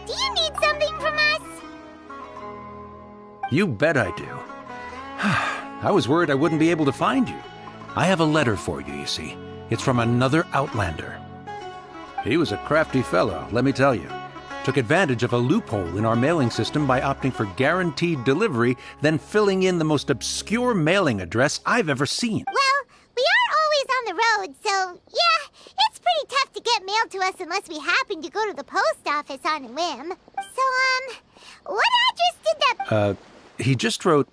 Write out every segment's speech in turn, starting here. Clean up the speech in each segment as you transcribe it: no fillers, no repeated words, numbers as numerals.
Do you need something from us? You bet I do. I was worried I wouldn't be able to find you. I have a letter for you, you see. It's from another Outlander. He was a crafty fellow, let me tell you. Took advantage of a loophole in our mailing system by opting for guaranteed delivery, then filling in the most obscure mailing address I've ever seen. Well, we are always on the road, so yeah, it's pretty tough to get mail to us unless we happen to go to the post office on a whim. So, what address did that... He just wrote,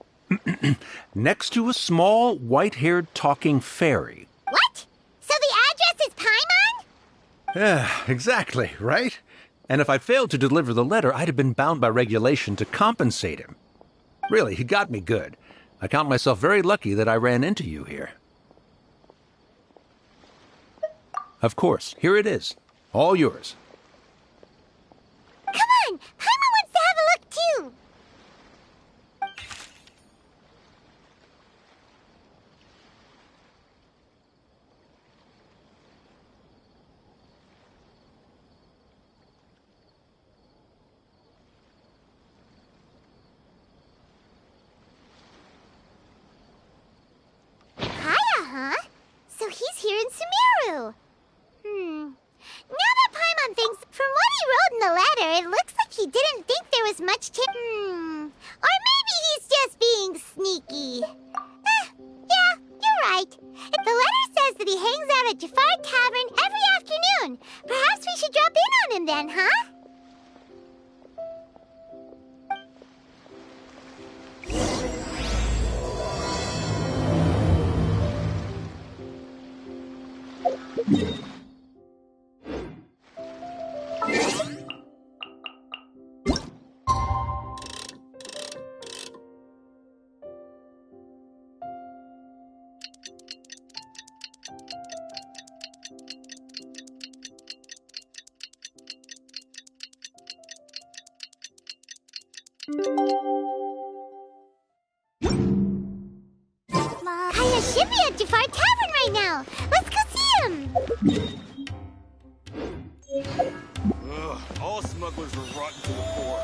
next to a small, white-haired talking fairy. What? So the address is Paimon? Yeah, exactly, right? And if I failed to deliver the letter, I'd have been bound by regulation to compensate him. Really, he got me good. I count myself very lucky that I ran into you here. Of course, here it is. All yours. Come on! Paimon wants to have a look, too! So he's here in Sumeru. Now that Paimon thinks, from what he wrote in the letter, it looks like he didn't think there was much to... Or maybe he's just being sneaky. Yeah, you're right. The letter says that he hangs out at Jafar Tavern every afternoon. Perhaps we should drop in on him then, huh? Kaya should be at Jafar Tavern right now. Let's go see him. All smugglers are rotten to the core.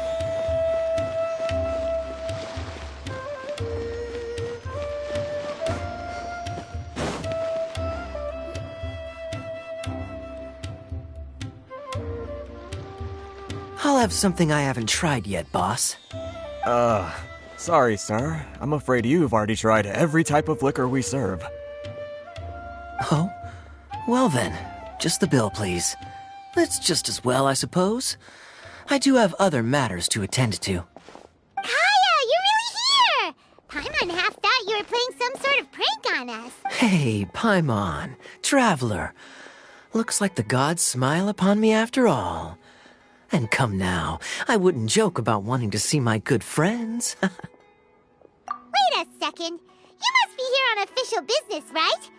I'll have something I haven't tried yet, boss. Sorry, sir. I'm afraid you've already tried every type of liquor we serve. Oh? Well then, just the bill, please. That's just as well, I suppose. I do have other matters to attend to. Kaya, you're really here! Paimon half thought you were playing some sort of prank on us. Hey, Paimon, traveler. Looks like the gods smile upon me after all. And come now, I wouldn't joke about wanting to see my good friends. Wait a second. You must be here on official business, right?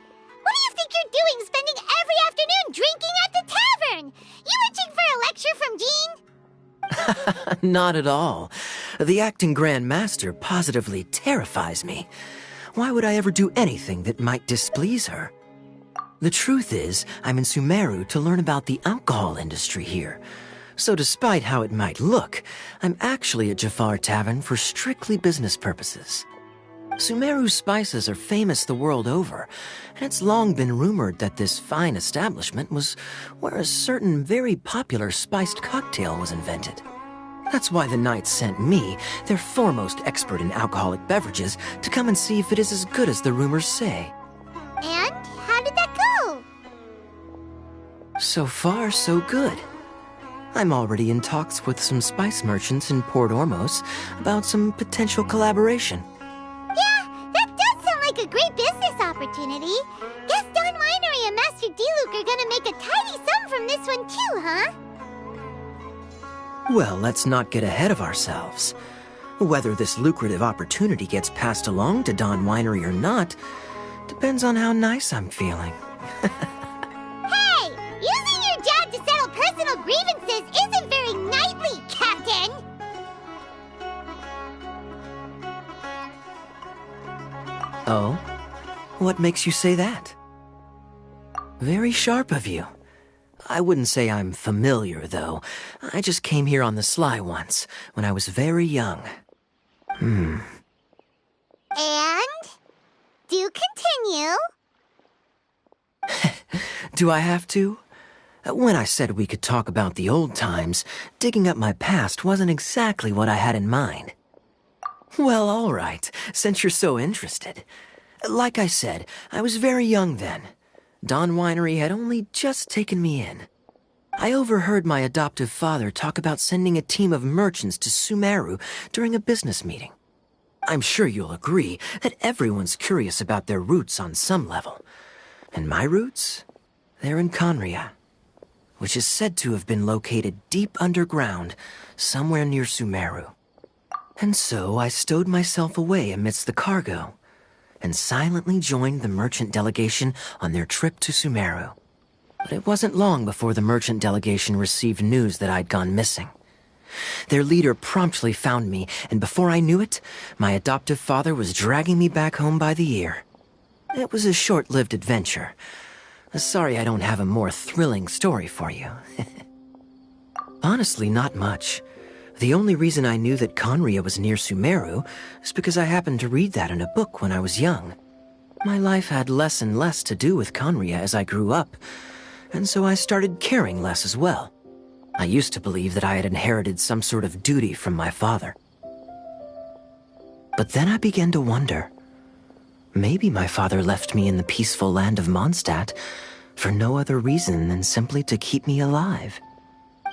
What do you think you're doing spending every afternoon drinking at the tavern? You itching for a lecture from Jean? Not at all. The acting Grand Master positively terrifies me. Why would I ever do anything that might displease her? The truth is, I'm in Sumeru to learn about the alcohol industry here. So despite how it might look, I'm actually at Jafar Tavern for strictly business purposes. Sumeru's spices are famous the world over, and it's long been rumored that this fine establishment was where a certain very popular spiced cocktail was invented. That's why the knights sent me, their foremost expert in alcoholic beverages, to come and see if it is as good as the rumors say. And how did that go? So far, so good. I'm already in talks with some spice merchants in Port Ormos about some potential collaboration. Yeah, that does sound like a great business opportunity. Guess Don Winery and Master D-Luke are gonna make a tidy sum from this one too, huh? Well, let's not get ahead of ourselves. Whether this lucrative opportunity gets passed along to Don Winery or not depends on how nice I'm feeling. Hey! Using your job to settle personal grievances isn't very knightly, Captain! Oh? What makes you say that? Very sharp of you. I wouldn't say I'm familiar, though. I just came here on the sly once, when I was very young. And? Do continue. Do I have to? When I said we could talk about the old times, digging up my past wasn't exactly what I had in mind. Well, all right, since you're so interested. Like I said, I was very young then. Dawn Winery had only just taken me in. I overheard my adoptive father talk about sending a team of merchants to Sumeru during a business meeting. I'm sure you'll agree that everyone's curious about their roots on some level. And my roots? They're in Conria, which is said to have been located deep underground, somewhere near Sumeru. And so I stowed myself away amidst the cargo, and silently joined the merchant delegation on their trip to Sumeru. But it wasn't long before the merchant delegation received news that I'd gone missing. Their leader promptly found me, and before I knew it, my adoptive father was dragging me back home by the ear. It was a short-lived adventure. Sorry I don't have a more thrilling story for you. Honestly, not much. The only reason I knew that Conria was near Sumeru is because I happened to read that in a book when I was young. My life had less and less to do with Conria as I grew up, and so I started caring less as well. I used to believe that I had inherited some sort of duty from my father. But then I began to wonder. Maybe my father left me in the peaceful land of Mondstadt for no other reason than simply to keep me alive.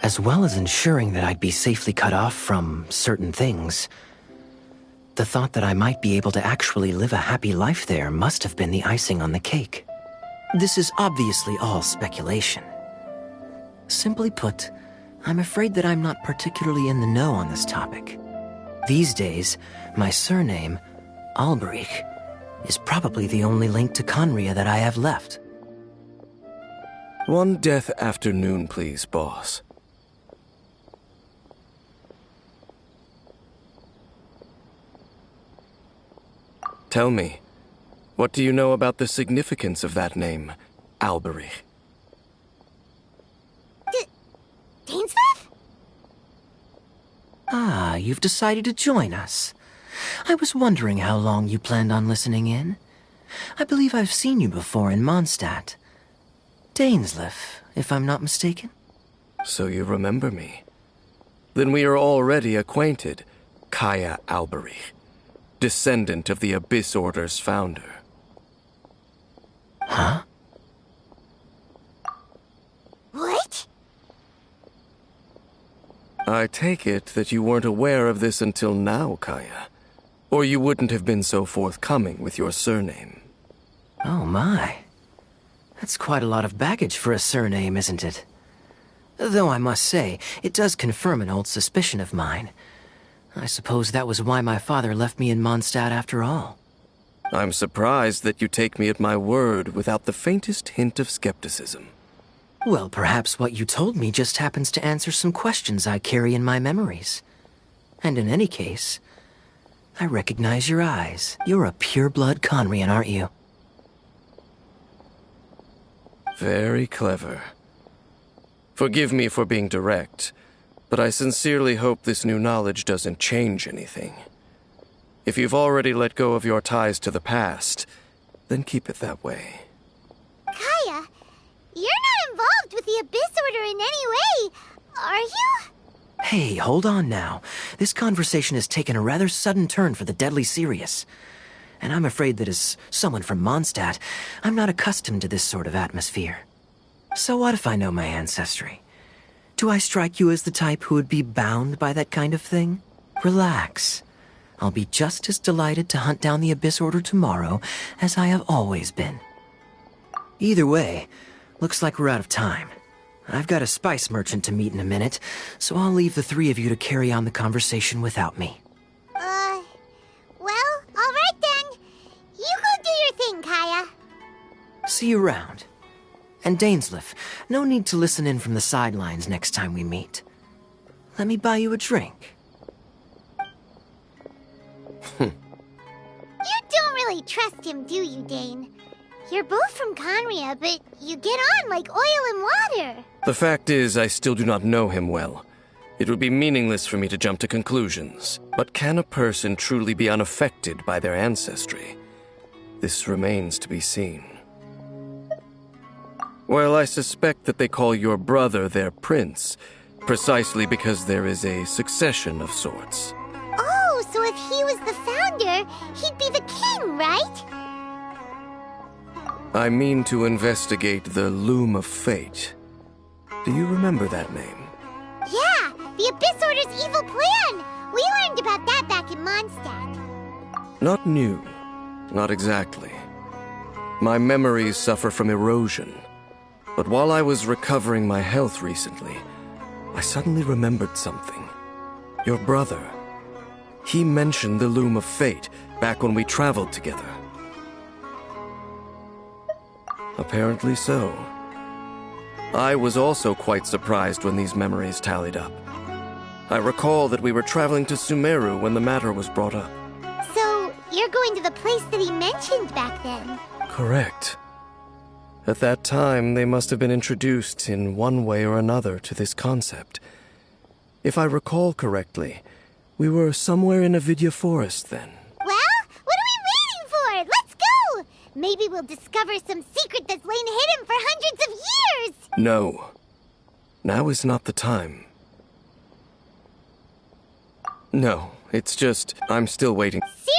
As well as ensuring that I'd be safely cut off from certain things. The thought that I might be able to actually live a happy life there must have been the icing on the cake. This is obviously all speculation. Simply put, I'm afraid that I'm not particularly in the know on this topic. These days, my surname, Alberich, is probably the only link to Conria that I have left. One death afternoon, please, boss. Tell me, what do you know about the significance of that name, Alberich? Dainsmith? Ah, you've decided to join us. I was wondering how long you planned on listening in. I believe I've seen you before in Mondstadt. Dainsleif, if I'm not mistaken. So you remember me. Then we are already acquainted, Kaya Alberich, descendant of the Abyss Order's founder. Huh? What? I take it that you weren't aware of this until now, Kaya. Or you wouldn't have been so forthcoming with your surname. Oh my. That's quite a lot of baggage for a surname, isn't it? Though I must say, it does confirm an old suspicion of mine. I suppose that was why my father left me in Mondstadt after all. I'm surprised that you take me at my word without the faintest hint of skepticism. Well, perhaps what you told me just happens to answer some questions I carry in my memories. And in any case, I recognize your eyes. You're a pure-blood Conrian, aren't you? Very clever. Forgive me for being direct, but I sincerely hope this new knowledge doesn't change anything. If you've already let go of your ties to the past, then keep it that way. Kaya, you're not involved with the Abyss Order in any way, are you? Hey, hold on now. This conversation has taken a rather sudden turn for the deadly serious. And I'm afraid that as someone from Mondstadt, I'm not accustomed to this sort of atmosphere. So what if I know my ancestry? Do I strike you as the type who would be bound by that kind of thing? Relax. I'll be just as delighted to hunt down the Abyss Order tomorrow as I have always been. Either way, looks like we're out of time. I've got a spice merchant to meet in a minute, so I'll leave the three of you to carry on the conversation without me. Well, all right then. You go do your thing, Kaya. See you around. And Dainsleif, no need to listen in from the sidelines next time we meet. Let me buy you a drink. You don't really trust him, do you, Dane? You're both from Conria, but you get on like oil and water. The fact is, I still do not know him well. It would be meaningless for me to jump to conclusions. But can a person truly be unaffected by their ancestry? This remains to be seen. Well, I suspect that they call your brother their prince, precisely because there is a succession of sorts. Oh, so if he was the founder, he'd be the king, right? I mean to investigate the Loom of Fate. Do you remember that name? Yeah, the Abyss Order's evil plan! We learned about that back in Mondstadt. Not new. Not exactly. My memories suffer from erosion. But while I was recovering my health recently, I suddenly remembered something. Your brother. He mentioned the Loom of Fate back when we traveled together. Apparently so. I was also quite surprised when these memories tallied up. I recall that we were traveling to Sumeru when the matter was brought up. So, you're going to the place that he mentioned back then? Correct. At that time, they must have been introduced in one way or another to this concept. If I recall correctly, we were somewhere in Avidya Forest then. Well, what are we waiting for? Let's go! Maybe we'll discover some secret that's lain hidden for hundreds of years! No. Now is not the time. No, it's just, I'm still waiting. Seriously?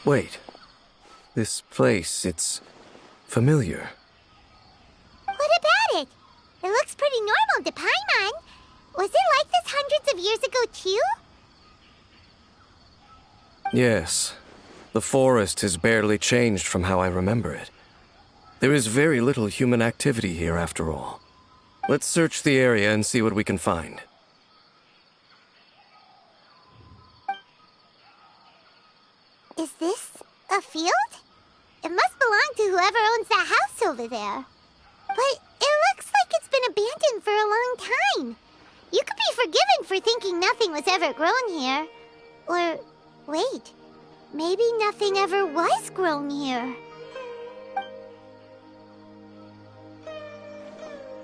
Wait. This place, it's familiar. What about it? It looks pretty normal to Paimon. Was it like this hundreds of years ago, too? Yes. The forest has barely changed from how I remember it. There is very little human activity here, after all. Let's search the area and see what we can find. Is this a field? It must belong to whoever owns that house over there. But it looks like it's been abandoned for a long time. You could be forgiven for thinking nothing was ever grown here. Or, wait, maybe nothing ever was grown here.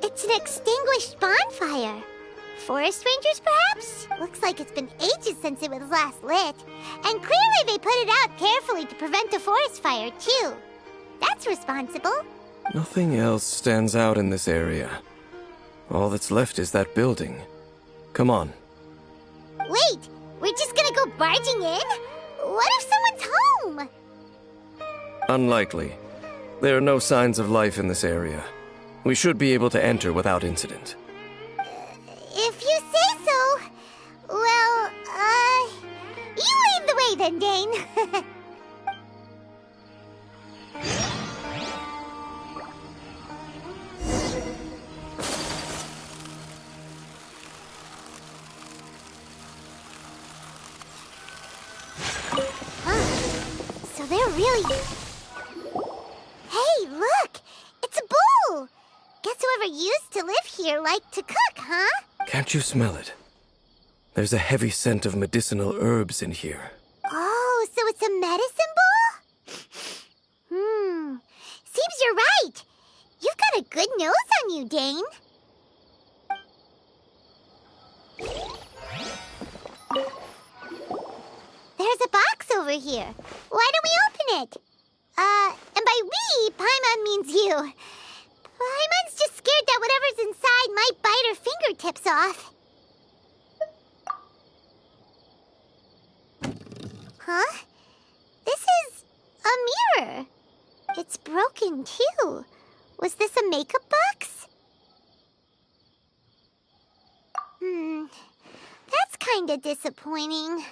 It's an extinguished bonfire. Forest rangers, perhaps? Looks like it's been ages since it was last lit. And clearly they put it out carefully to prevent a forest fire, too. That's responsible. Nothing else stands out in this area. All that's left is that building. Come on. Wait, we're just gonna go barging in? What if someone's home? Unlikely. There are no signs of life in this area. We should be able to enter without incident. If you say so. Well, you lead the way then, Dane. So they're really... Hey, look! It's a bull! Guess whoever used to live here liked to cook, huh? Can't you smell it? There's a heavy scent of medicinal herbs in here. Oh, so it's a medicine bowl? Seems you're right. You've got a good nose on you, Dane. There's a box over here. Why don't we open it? And by we, Paimon means you. Paimon's just scared that whatever's inside might bite her fingertips off. Huh? This is a mirror. It's broken, too. Was this a makeup box? That's kinda disappointing.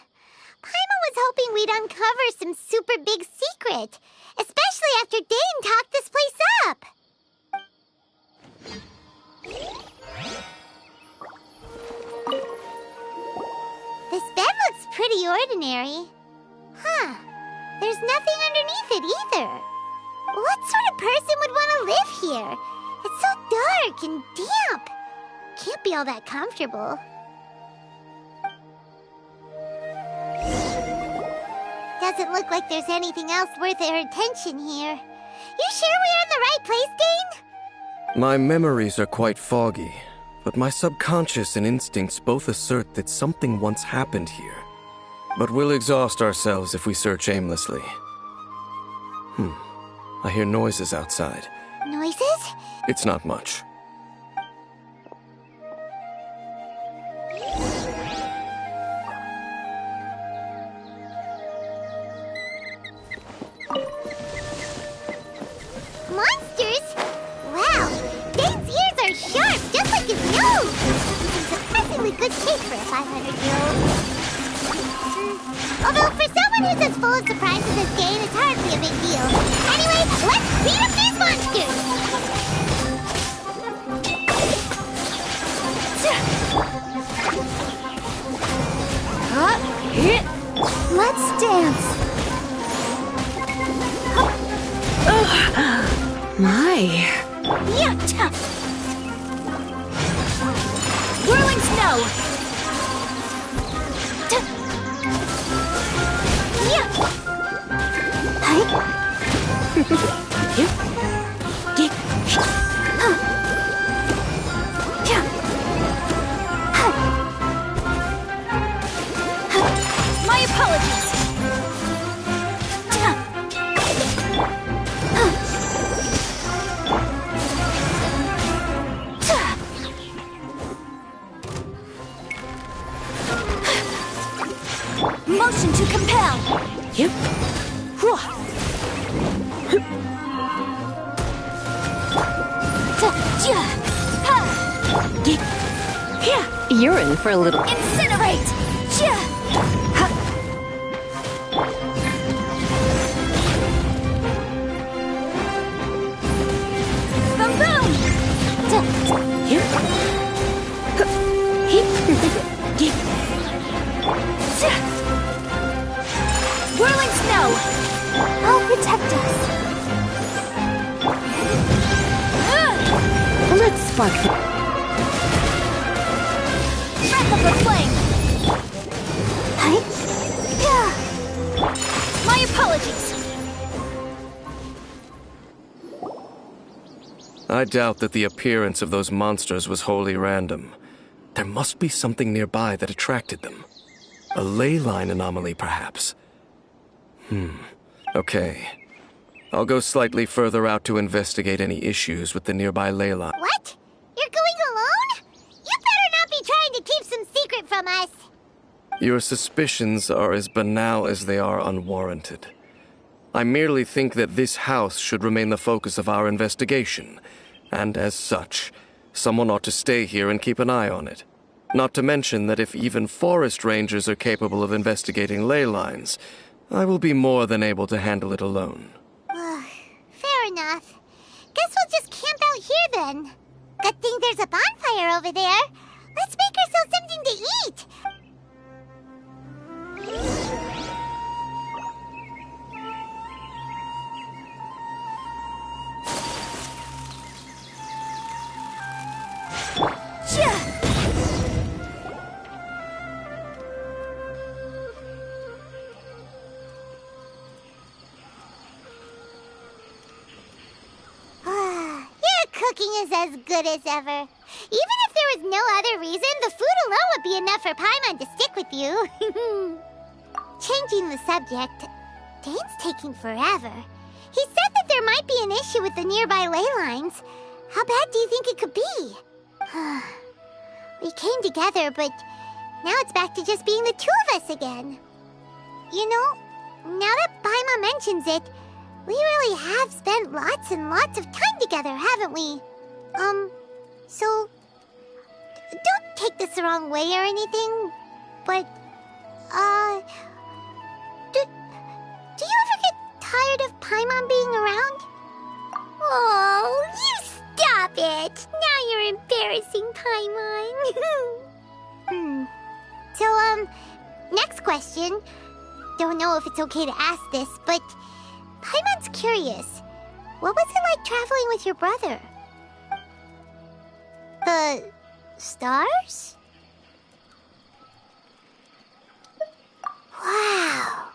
Paimon was hoping we'd uncover some super big secret, especially after Dane talked this place up. This bed looks pretty ordinary. Huh. There's nothing underneath it either. What sort of person would want to live here? It's so dark and damp. Can't be all that comfortable. Doesn't look like there's anything else worth our attention here. You sure we're in the right place, Dane? My memories are quite foggy, but my subconscious and instincts both assert that something once happened here. But we'll exhaust ourselves if we search aimlessly. I hear noises outside. Noises? It's not much. Monsters? Wow, Dane's ears are sharp, just like his nose. He's in surprisingly good shape for a 500-year-old. Although for someone who's as full of surprises as Dane, it's hardly a big deal. Anyway, let's beat up these monsters! Let's dance. My. Yeah. Whirling snow. My apologies. Motion to compel. Yep. You're in for a little Incinerate! boom boom. Whirling snow. I'll protect us. Let's spark the Breath of the flame. My apologies. I doubt that the appearance of those monsters was wholly random. There must be something nearby that attracted them. A ley line anomaly, perhaps. Okay. I'll go slightly further out to investigate any issues with the nearby ley line. What? You're going alone? You better not be trying to keep some secret from us. Your suspicions are as banal as they are unwarranted. I merely think that this house should remain the focus of our investigation, and as such, someone ought to stay here and keep an eye on it. Not to mention that if even forest rangers are capable of investigating ley lines, I will be more than able to handle it alone. Fair enough. Guess we'll just camp out here then. Good thing there's a bonfire over there. Let's make ourselves something to eat. Your cooking is as good as ever. Even if there was no other reason, the food alone would be enough for Paimon to stick with you. Changing the subject, Dane's taking forever. He said that there might be an issue with the nearby ley lines. How bad do you think it could be? We came together, but now it's back to just being the two of us again. You know, now that Paimon mentions it, we really have spent lots and lots of time together, haven't we? So don't take this the wrong way or anything, but, do you ever get tired of Paimon being around? Oh, you stop it! Now you're embarrassing, Paimon. So, next question. Don't know if it's okay to ask this, but Paimon's curious. What was it like traveling with your brother? The stars? Wow.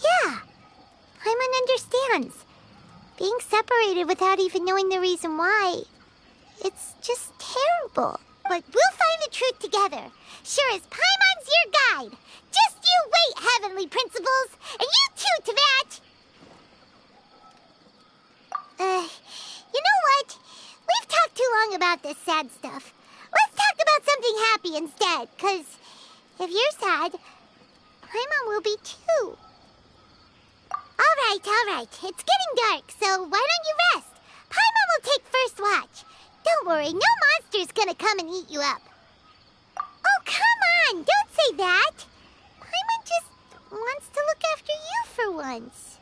Yeah, Paimon understands. Being separated without even knowing the reason why, it's just terrible. But we'll find the truth together. Sure as Paimon's your guide. Just you wait, Heavenly Principles! And you too, Teyvat! You know what? We've talked too long about this sad stuff. Let's talk about something happy instead, 'cause if you're sad, Paimon will be too. All right. It's getting dark, so why don't you rest? Paimon will take first watch. Don't worry, no monster's gonna come and eat you up. Oh, come on! Don't say that! Paimon just wants to look after you for once.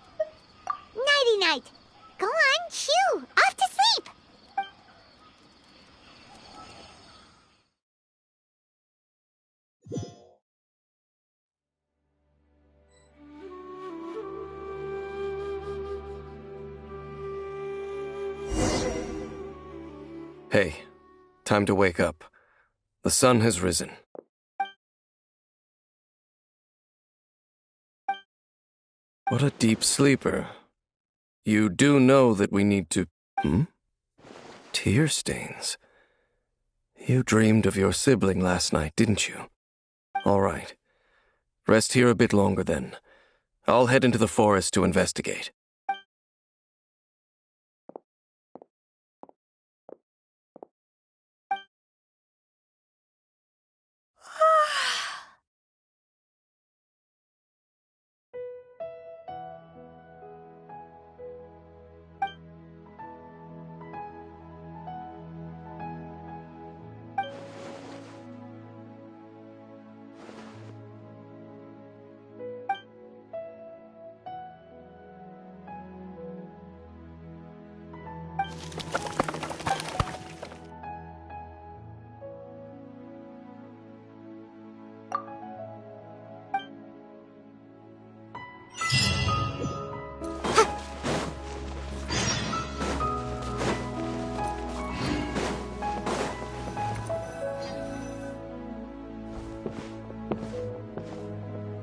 Nighty-night. Go on, chew. Off to sleep. Hey, time to wake up. The sun has risen. What a deep sleeper. You do know that we need to... Tear stains. You dreamed of your sibling last night, didn't you? All right. Rest here a bit longer then. I'll head into the forest to investigate.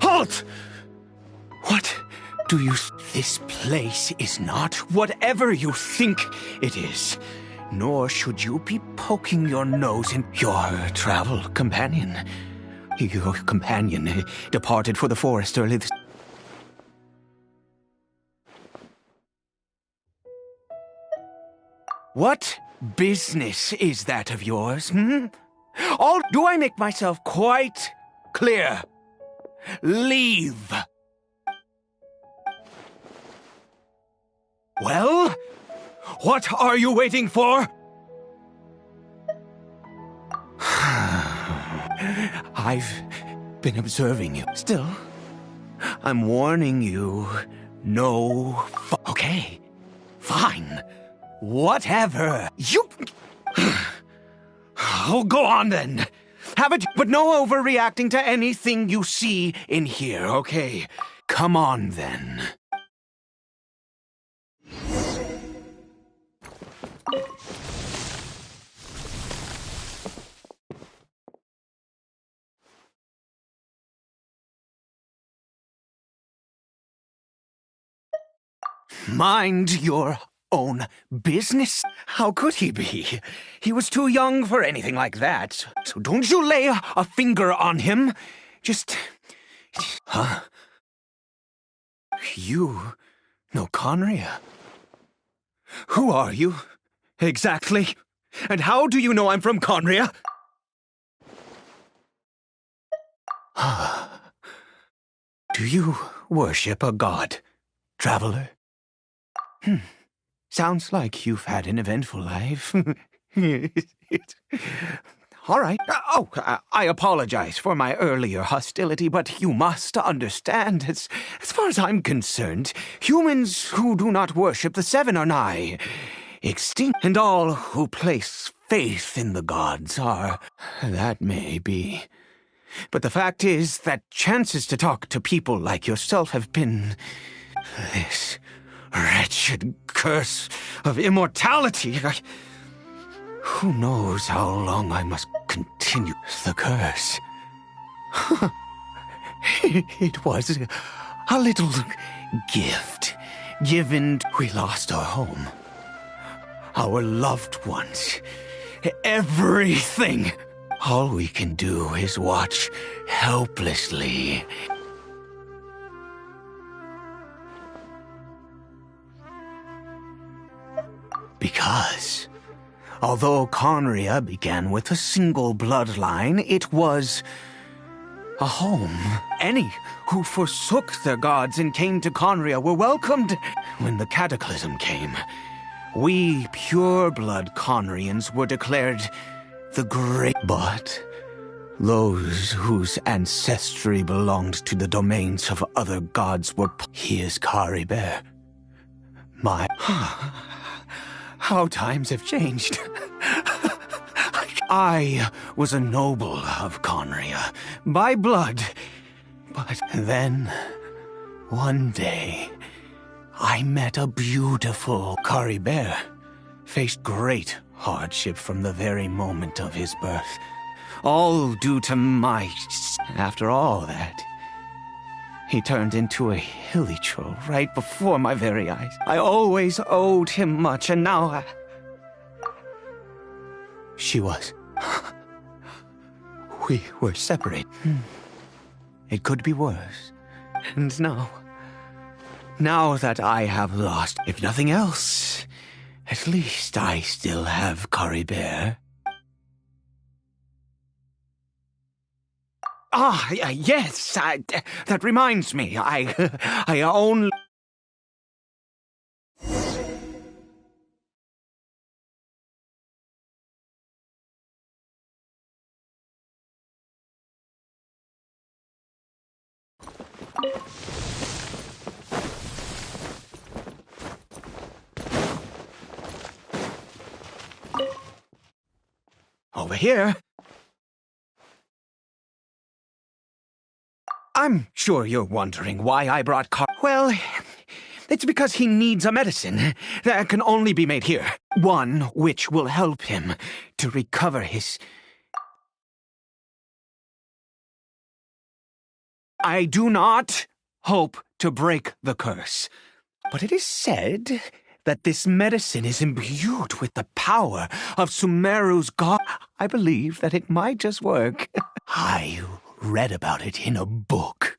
Halt! What do you... This place is not whatever you think it is. Nor should you be poking your nose in your travel companion. Your companion departed for the forest early this... What business is that of yours, Do I make myself quite clear? Leave! Well? What are you waiting for? I've been observing you. Still, I'm warning you. No... Okay. Fine. Whatever. You... Oh, go on then. Have it, but no overreacting to anything you see in here, okay? Come on then. Mind your own business? How could he be? He was too young for anything like that. So don't you lay a finger on him. Just... Huh? You know Conria? Who are you, exactly? And how do you know I'm from Conria? Do you worship a god, traveler? Sounds like you've had an eventful life. All right. I apologize for my earlier hostility, but you must understand, as far as I'm concerned, humans who do not worship the Seven are nigh extinct, and all who place faith in the gods are. That may be. But the fact is that chances to talk to people like yourself have been this wretched curse of immortality. Who knows how long I must continue the curse? It was a little gift given. We lost our home, our loved ones, everything. All we can do is watch helplessly. Because although Conria began with a single bloodline, it was a home. Any who forsook their gods and came to Conria were welcomed. When the cataclysm came, we pure-blood Conrians were declared the great. But those whose ancestry belonged to the domains of other gods were. He is Kari Bear. My. How times have changed. I was a noble of Conria, by blood. But then, one day, I met a beautiful Kari Bear. Faced great hardship from the very moment of his birth. All due to my... After all that, he turned into a hilly troll right before my very eyes. I always owed him much, and now she was. We were separated. It could be worse. And now that I have lost, if nothing else, at least I still have Kari Bear. Yes, that reminds me, I own... Over here. I'm sure you're wondering why I brought Well, it's because he needs a medicine that can only be made here. One which will help him to recover his... I do not hope to break the curse, but it is said that this medicine is imbued with the power of Sumeru's god. I believe that it might just work. I read about it in a book.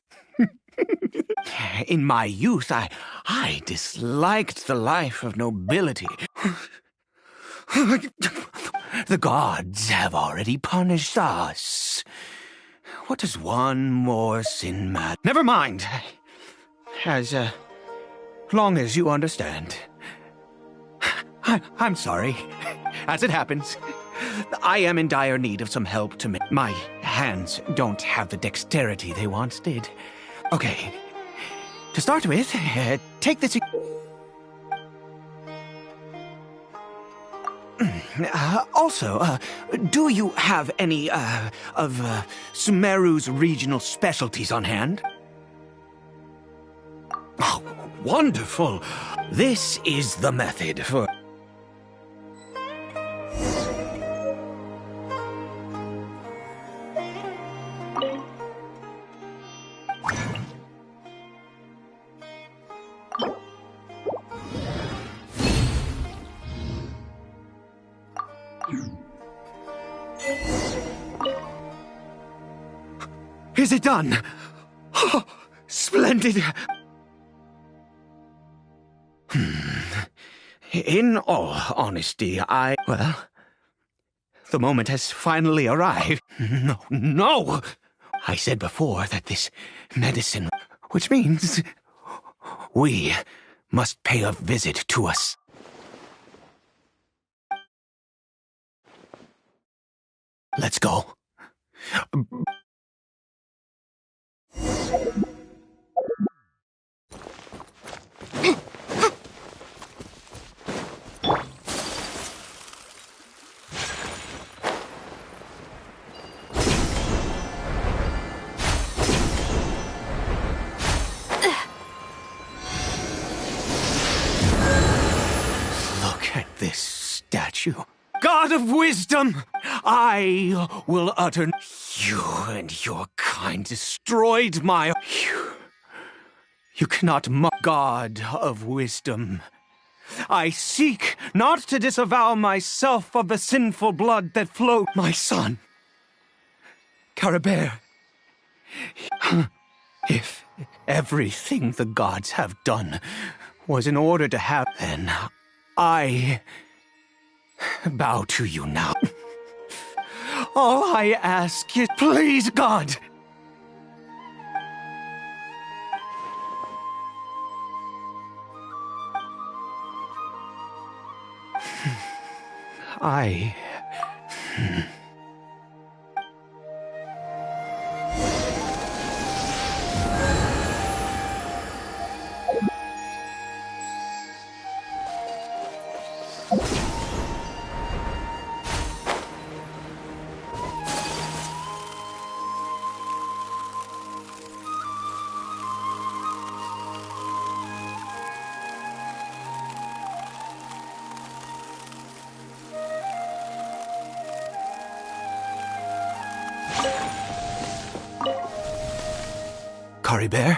In my youth, I disliked the life of nobility. The gods have already punished us. What does one more sin matter? Never mind. As long as you understand. I'm sorry. As it happens, I am in dire need of some help to make... My hands don't have the dexterity they once did. Okay. To start with, take this... Also, do you have any, of Sumeru's regional specialties on hand? Oh, wonderful! This is the method for... Is it done? Oh, splendid! In all honesty, Well, The moment has finally arrived. No, no! I said before that this medicine, which means we must pay a visit to us. Let's go. Look at this statue. God of wisdom, I will utter. You and your kind destroyed my. You cannot mock God of wisdom. I seek not to disavow myself of the sinful blood that flowed. My son, Caribert. If everything the gods have done was in order to have, then I bow to you now. All I ask is, please, God. I... Caribert?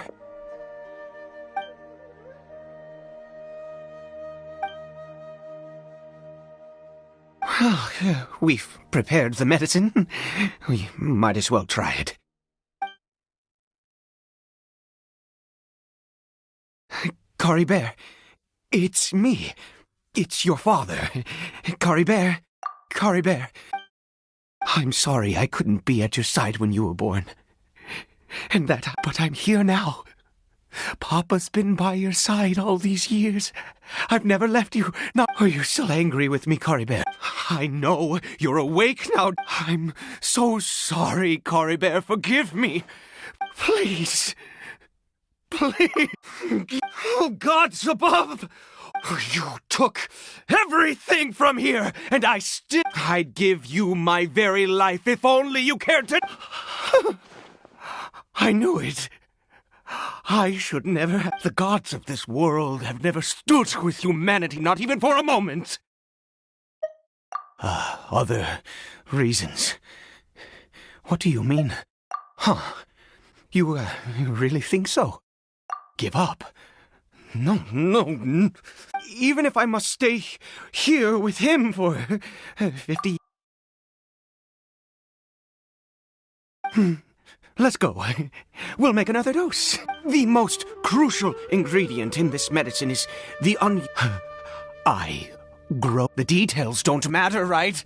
Well, we've prepared the medicine. We might as well try it. Caribert, it's me. It's your father. Caribert. Caribert. I'm sorry I couldn't be at your side when you were born. But I'm here now. Papa's been by your side all these years. I've never left you. Now, are you still angry with me, Caribert? I know you're awake now. I'm so sorry, Caribert. Forgive me. Please. Please. Oh, gods above. You took everything from here, and I'd give you my very life if only you cared to... I knew it. I should never... The gods of this world have never stood with humanity, not even for a moment. Other reasons. What do you mean? Huh? You really think so? Give up? No. Even if I must stay here with him for 50... Let's go. We'll make another dose. The most crucial ingredient in this medicine is the I grow. The details don't matter, right?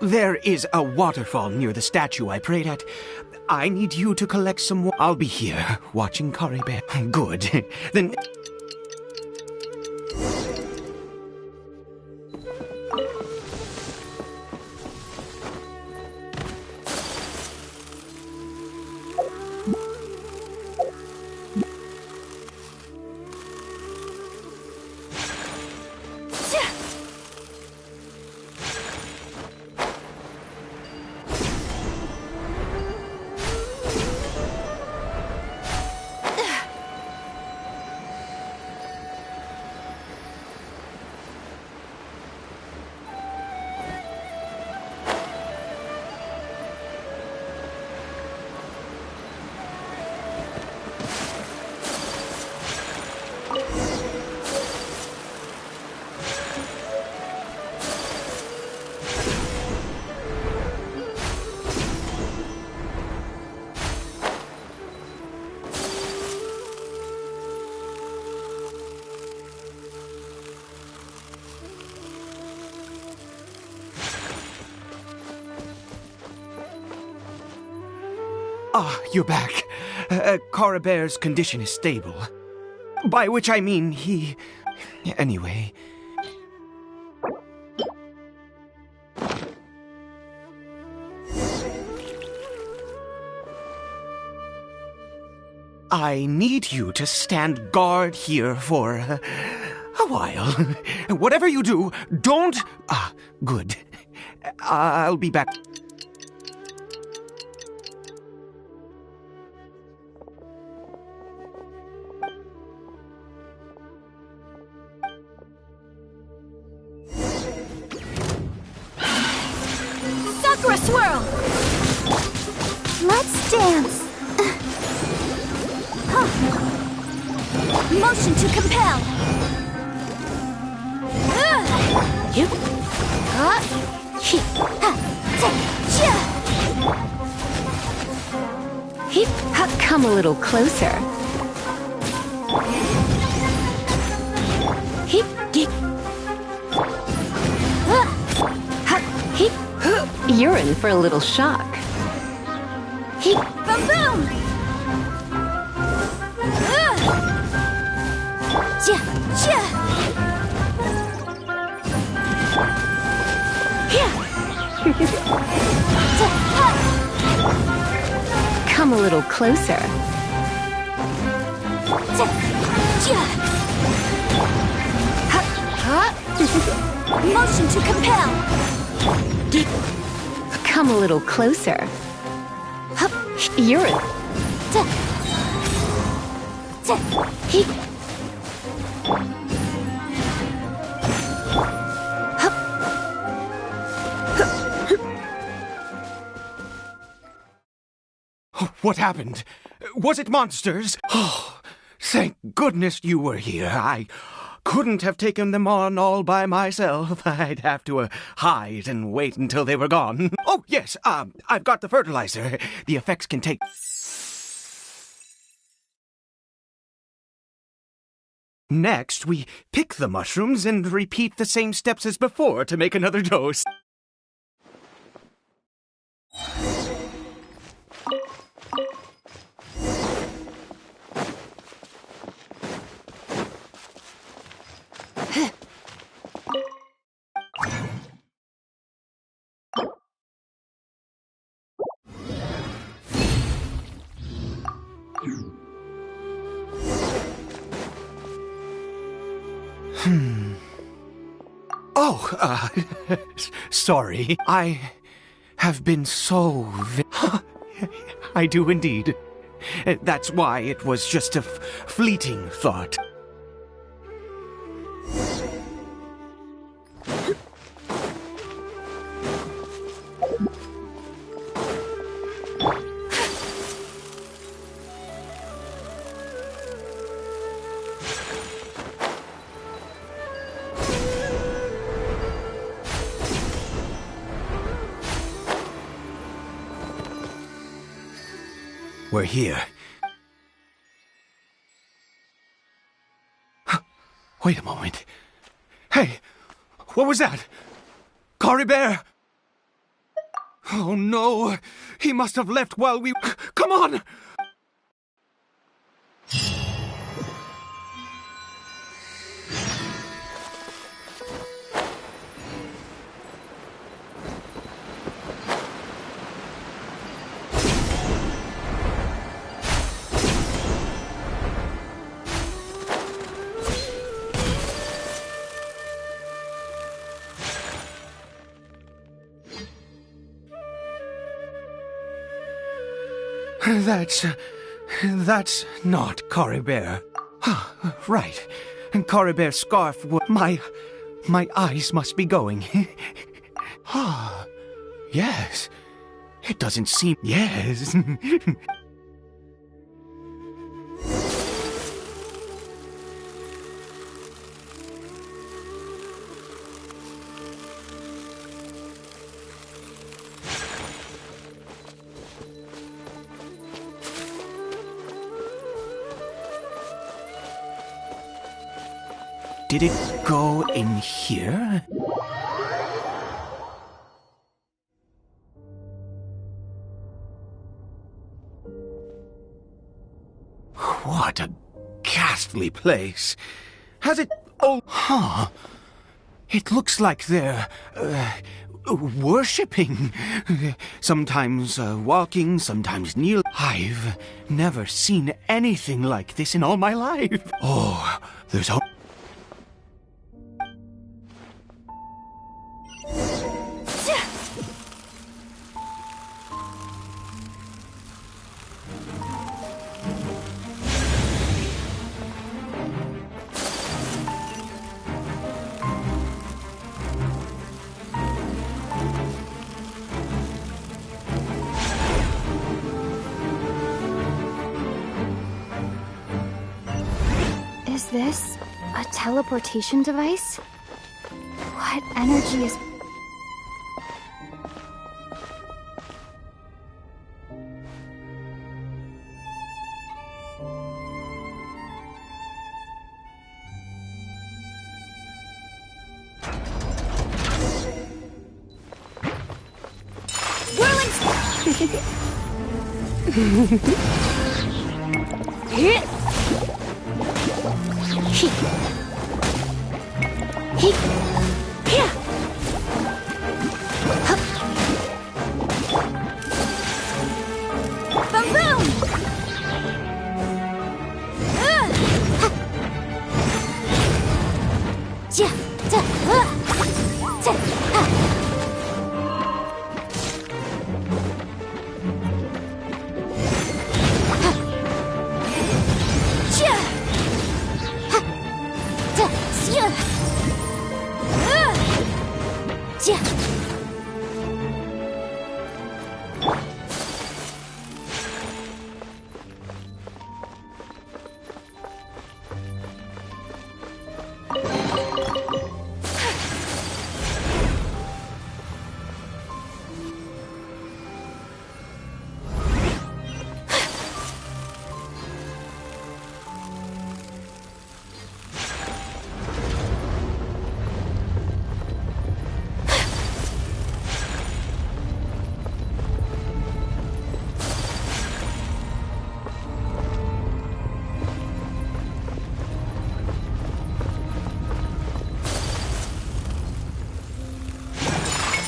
There is a waterfall near the statue I prayed at. I need you to collect some water. I'll be here, watching Caribert. Good. Then... Ah, you're back. Coribere's condition is stable. By which I mean he... Anyway... I need you to stand guard here for a while. Whatever you do, don't... Ah, good. I'll be back. Sakura swirl! Let's dance. Motion to compel! You. Come a little closer. You're in for a little shock. Boom boom! Come a little closer. Motion to compel! Come a little closer. You're in. What happened? Was it monsters? Oh, thank goodness you were here. I couldn't have taken them on all by myself. I'd have to hide and wait until they were gone. Oh, yes, I've got the fertilizer. The effects can take... Next, we pick the mushrooms and repeat the same steps as before to make another dose. Oh, sorry. I have been so... I do indeed. That's why it was just a fleeting thought. We're here. Wait a moment. Hey, what was that? Coribere! Oh no, he must have left while we... Come on! That's not Coribere. Right. Coribere's scarf my eyes must be going. Yes. It doesn't seem... Yes. Did it go in here? What a ghastly place. Has it... Oh, huh. It looks like they're, worshipping. Sometimes walking, sometimes kneeling. I've never seen anything like this in all my life. Oh, there's... Is this a teleportation device? What energy is...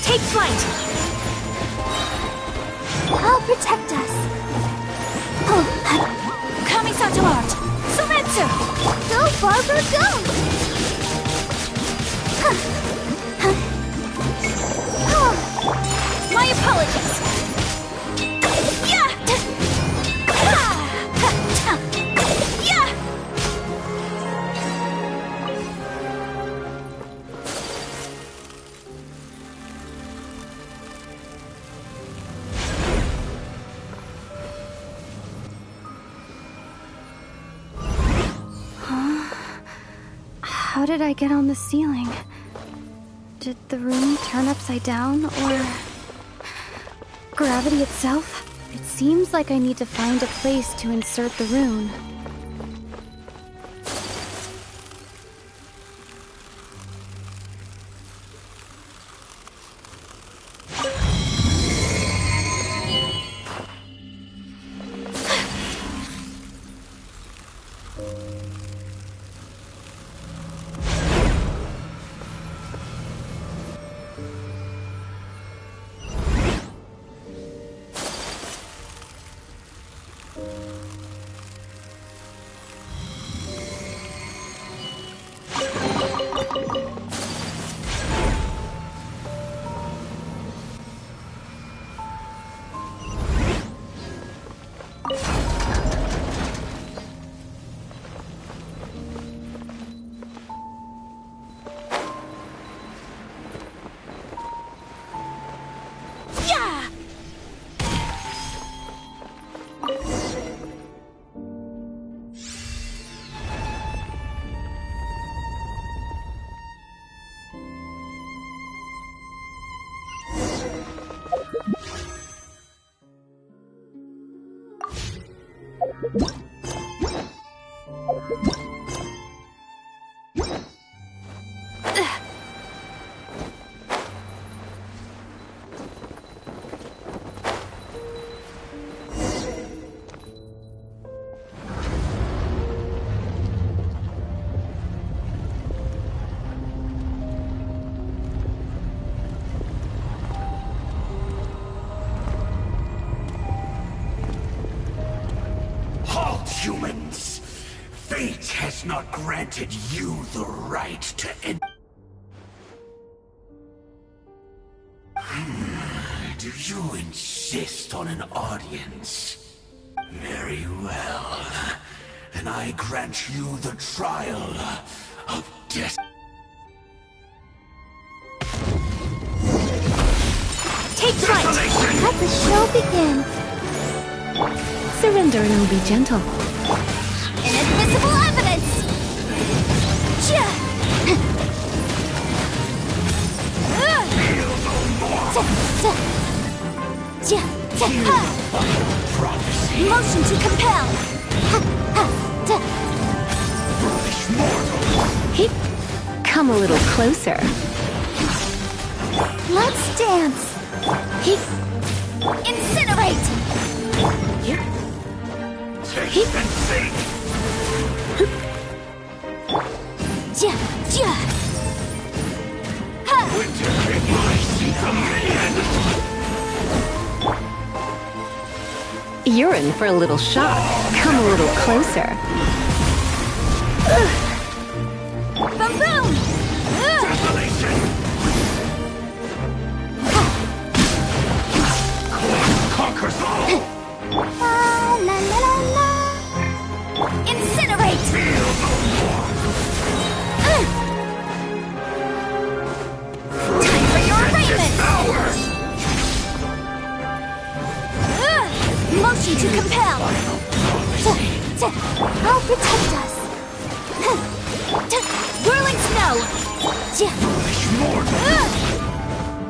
Take flight! I'll protect us. Kamisato art! Sumetsu! Go, Barbara, go! My apologies! Yeah! Yeah! How did I get on the ceiling? Did the room turn upside down, or... gravity itself? It seems like I need to find a place to insert the rune. humans. Fate has not granted you the right to end. Do you insist on an audience? Very well. Then I grant you the trial of death. Take flight! Let the show begin! Surrender and I'll be gentle. Inadmissible evidence! Feel no more! Motion to compel! Foolish mortal! Come a little closer. Let's dance! Incinerate! Taste and see! Winter in my dominion! You're in for a little shock. Come a little closer. Boom boom! Desolation! Conquers all! La la la la la! Incinerate! Feel no more! Time for your arraignment! Power! Motion to compel! I'll protect us! Whirling snow! Foolish mortal!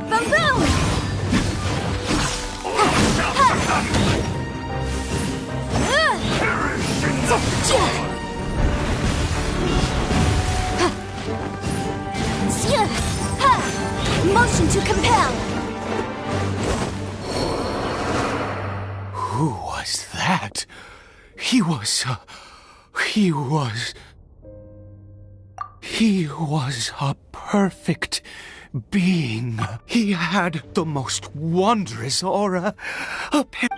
Boom boom! Motion to compel! Who was that? He was a perfect being. He had the most wondrous aura.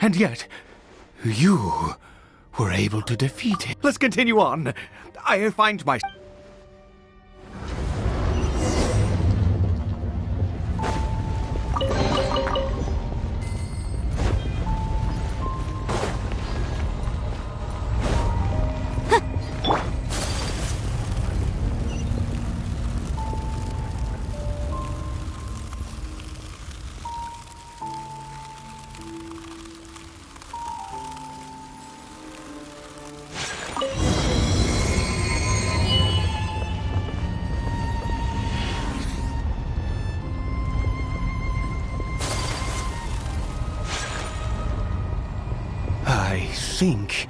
And yet, you were able to defeat him. Let's continue on. I find my... I think...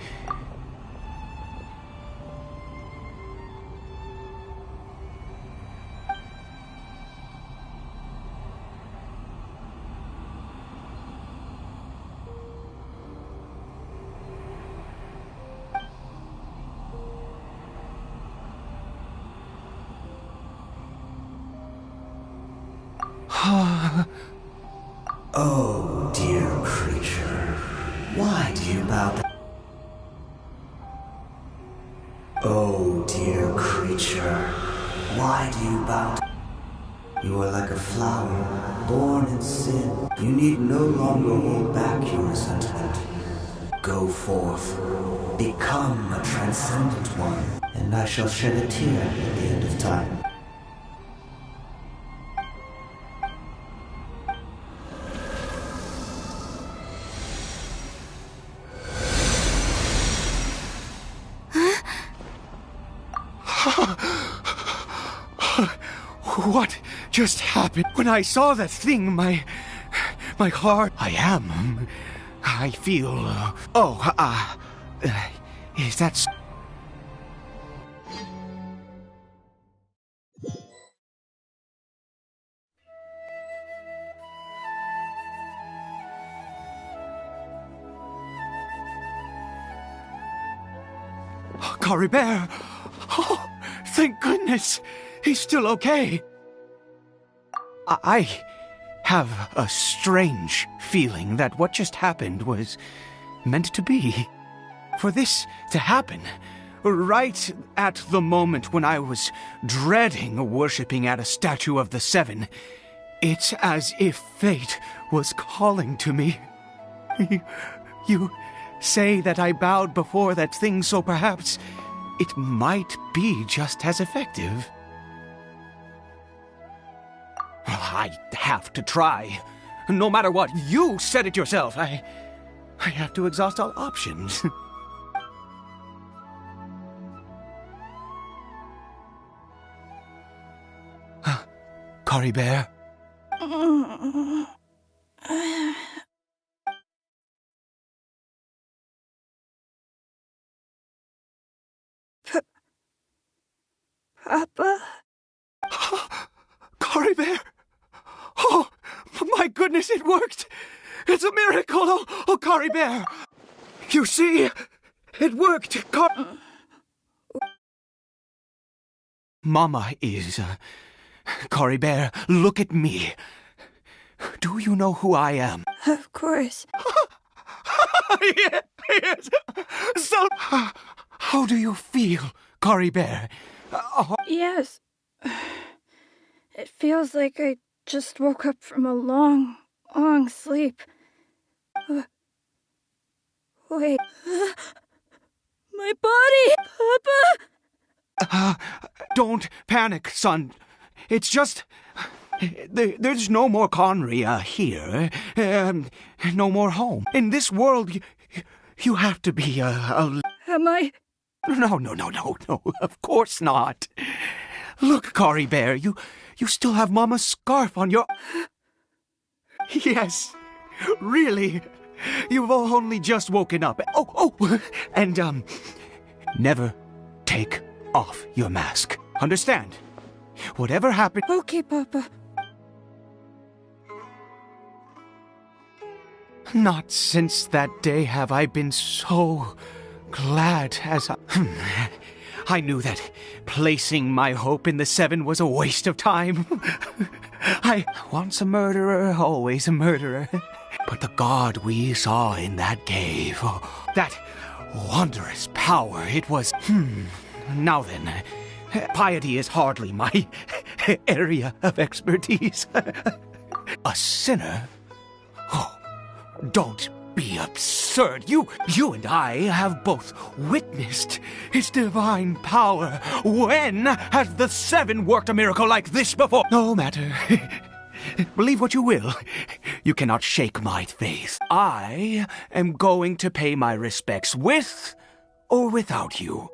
Oh, dear creature, why do you bow down? Oh, dear creature, why do you bow down? You are like a flower, born in sin. You need no longer hold back your resentment. Go forth, become a transcendent one, and I shall shed a tear at the end of time. What just happened? When I saw that thing, my heart... I feel... is that... Caribert! Oh, thank goodness! He's still okay. I have a strange feeling that what just happened was meant to be. For this to happen, right at the moment when I was dreading worshipping at a statue of the Seven, it's as if fate was calling to me. You say that I bowed before that thing, so perhaps it might be just as effective. I have to try. No matter what, you said it yourself. I have to exhaust all options. Cory Bear? Papa? Cory Bear? Oh, my goodness, it worked! It's a miracle! Oh, Cory Bear! You see? It worked! Mama is... Cory Bear, look at me. Do you know who I am? Of course. Yes! So... How do you feel, Cory Bear? Yes. It feels like I just woke up from a long, long sleep. Wait. My body! Papa! Don't panic, son. It's just... There's no more Conry here. No more home. In this world, you have to be Am I... No, of course not. Look, Cory Bear, you still have Mama's scarf on your... Yes, really. You've only just woken up. And, never take off your mask. Understand? Whatever happened... Okay, Papa. Not since that day have I been so glad as I knew that placing my hope in the Seven was a waste of time. Once a murderer, always a murderer. But the god we saw in that cave, that wondrous power, it was... Now then, piety is hardly my area of expertise. A sinner? Oh, don't be absurd. You and I have both witnessed his divine power. When has the Seven worked a miracle like this before? No matter. Believe what you will. You cannot shake my faith. I am going to pay my respects with or without you.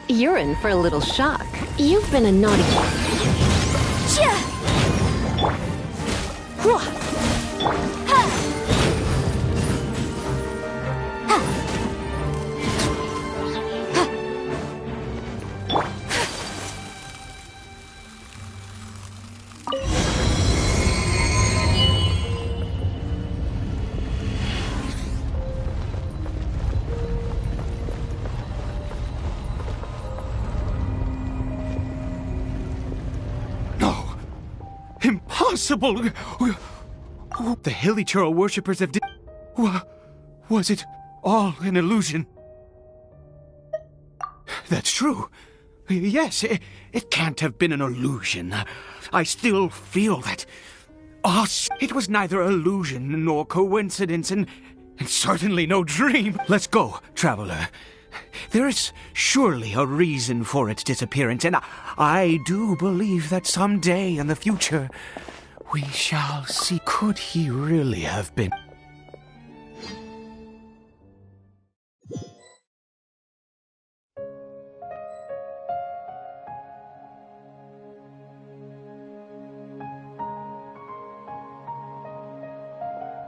You're in for a little shock. You've been a naughty... Impossible! The Hilichurl worshippers have... Was it all an illusion? That's true. Yes, it can't have been an illusion. I still feel that... it was neither illusion nor coincidence, and certainly no dream. Let's go, traveler. There is surely a reason for its disappearance, and I do believe that someday in the future we shall see. Could he really have been?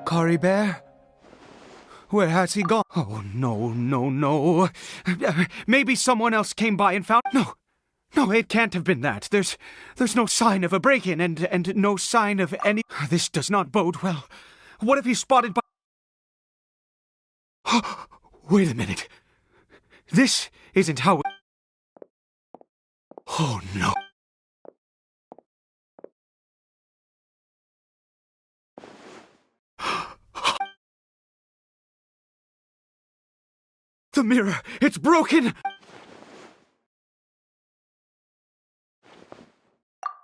Cory Bear? Where has he gone? Oh, no. Maybe someone else came by and found... No, it can't have been that. There's no sign of a break-in and no sign of any... This does not bode well. What if he's spotted by... Wait a minute. This isn't how... Oh, no. The mirror! It's broken!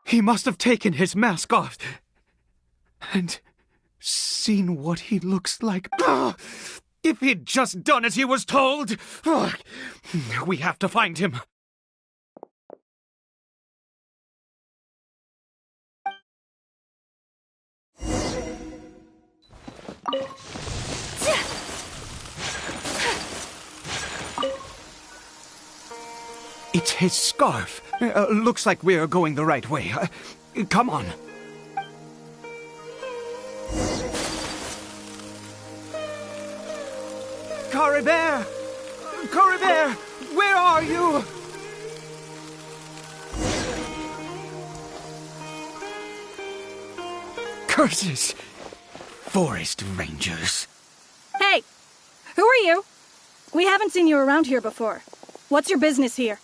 He must have taken his mask off and seen what he looks like. If he'd just done as he was told! We have to find him. It's his scarf. Looks like we're going the right way. Come on. Cory Bear! Cory Bear! Where are you? Curses! Forest Rangers. Hey! Who are you? We haven't seen you around here before. What's your business here?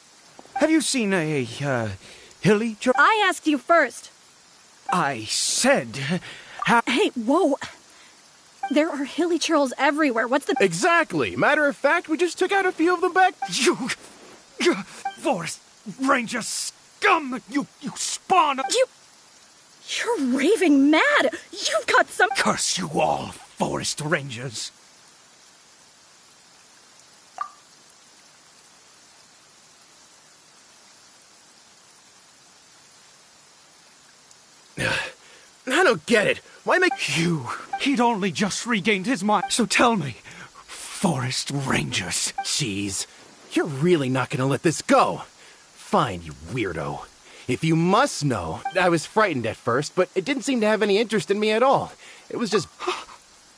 Have you seen a, Hilichurl? I asked you first. I said... Hey, whoa! There are Hilichurls everywhere. What's the... Exactly! Matter of fact, we just took out a few of them back... You Forest Ranger scum! You spawn... You're raving mad! You've got some... Curse you all, Forest Rangers! I don't get it. Why make... He'd only just regained his mind. So tell me, Forest Rangers. Jeez, you're really not gonna let this go. Fine, you weirdo. If you must know, I was frightened at first, but it didn't seem to have any interest in me at all. It was just...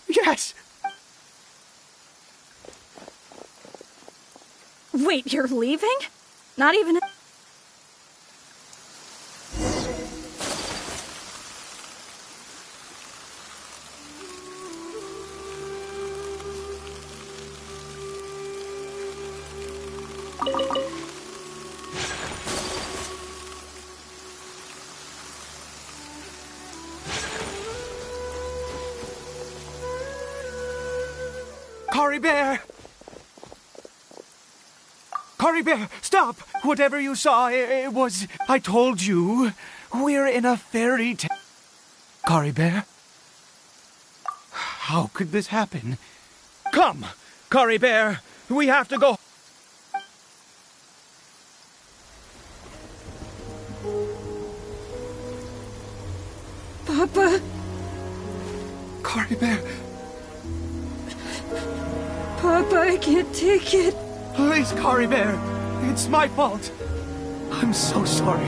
Yes! Wait, you're leaving? Not even... Cory Bear! Cory Bear, stop! Whatever you saw, it was... I told you, we're in a fairy tale. Cory Bear? How could this happen? Come, Cory Bear, we have to go. Papa? Cory Bear. Papa, I can't take it. Please, Cory Bear. It's my fault. I'm so sorry.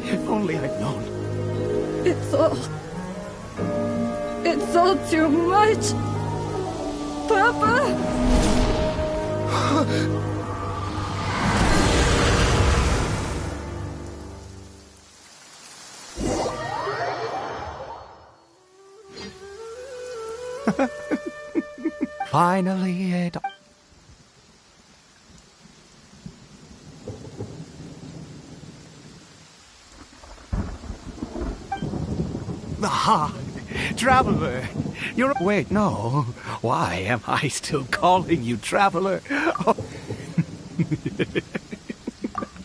If only I'd known. It's all too much. Papa! Finally, it... Ah, Traveler. You're... Wait, no. Why am I still calling you Traveler? Oh.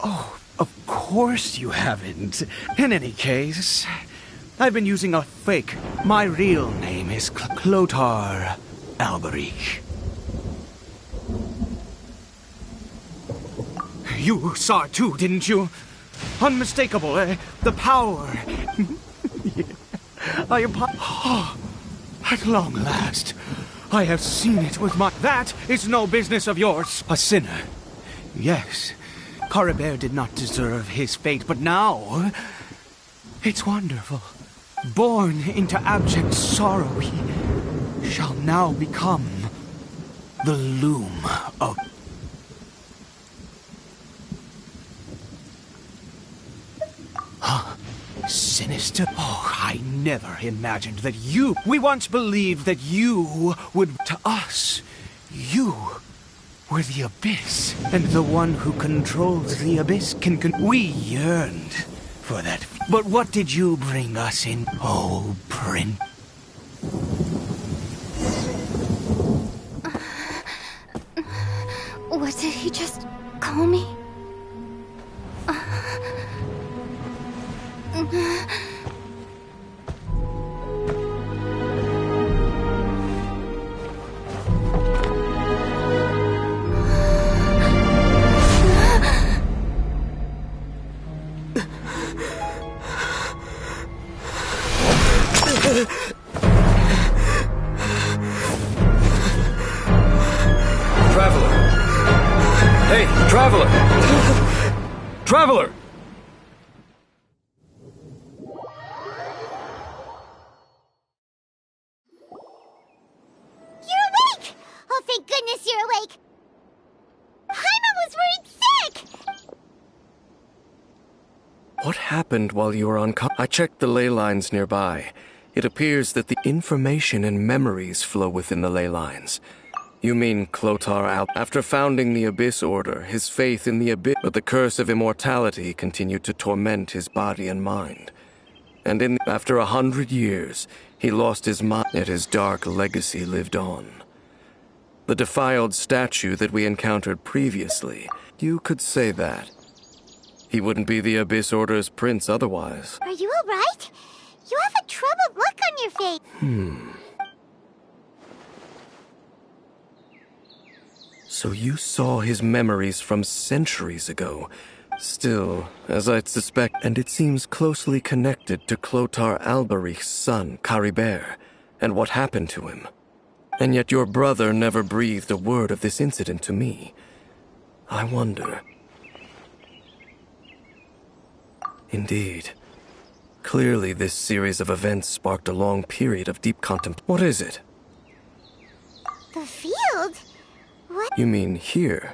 Oh, of course you haven't. In any case, I've been using a fake. My real name is Clotar Alberich. You saw it too, didn't you? Unmistakable, the power. Oh, at long last, I have seen it with my... That is no business of yours. A sinner. Yes, Caribert did not deserve his fate, but now... It's wonderful. Born into abject sorrow, he shall now become the loom of... Huh? Sinister? Oh, I never imagined that you... We once believed that you would... To us, you were the Abyss. And the one who controls the Abyss can... We yearned for that. But what did you bring us in? Oh, Prince. What did he just call me? Traveler! Hey, Traveler! Traveler! You're awake! Oh, thank goodness you're awake! Paimon was worried sick! What happened while you were I checked the ley lines nearby. It appears that the information and memories flow within the ley lines. You mean Clotar after founding the Abyss Order, his faith in the Abyss, but the curse of immortality continued to torment his body and mind. And after 100 years, he lost his mind, yet his dark legacy lived on. The defiled statue that we encountered previously, you could say that. He wouldn't be the Abyss Order's prince otherwise. Are you alright? You have a troubled look on your face. So you saw his memories from centuries ago. Still, as I'd suspect, and it seems closely connected to Clotar Alberich's son, Caribert, and what happened to him. And yet your brother never breathed a word of this incident to me. I wonder. Indeed. Clearly this series of events sparked a long period of deep contemplation. What is it? The field? What? You mean here?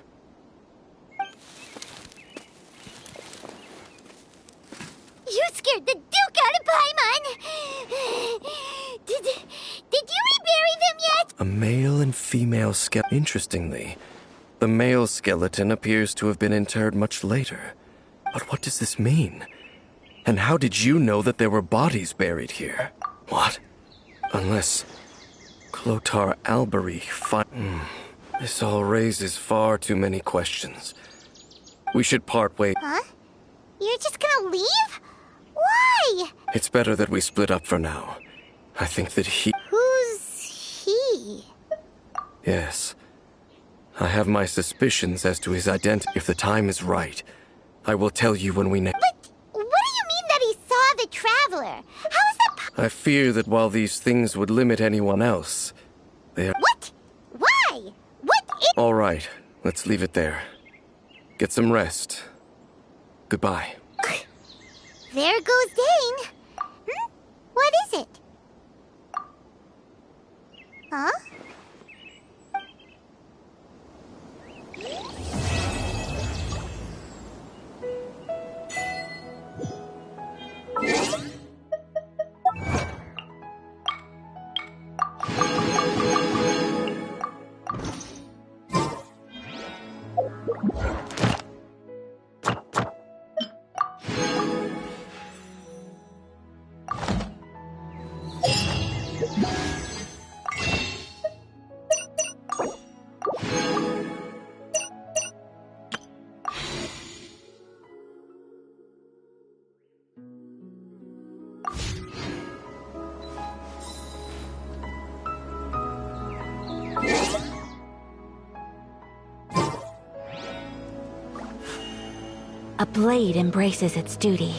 You scared the Duke out of Paimon! Did you rebury them yet? A male and female skeleton. Interestingly, the male skeleton appears to have been interred much later. But what does this mean? And how did you know that there were bodies buried here? What? Unless Clotar Alberich This all raises far too many questions. We should part ways. Huh? You're just gonna leave? Why? It's better that we split up for now. I think that he... Who's he? Yes. I have my suspicions as to his identity. If the time is right, I will tell you when we... But what do you mean that he saw the Traveler? How is that I fear that while these things would limit anyone else, they are... What? Why? What is... All right, let's leave it there. Get some rest. Goodbye. There goes Dane. What is it? Huh? A blade embraces its duty.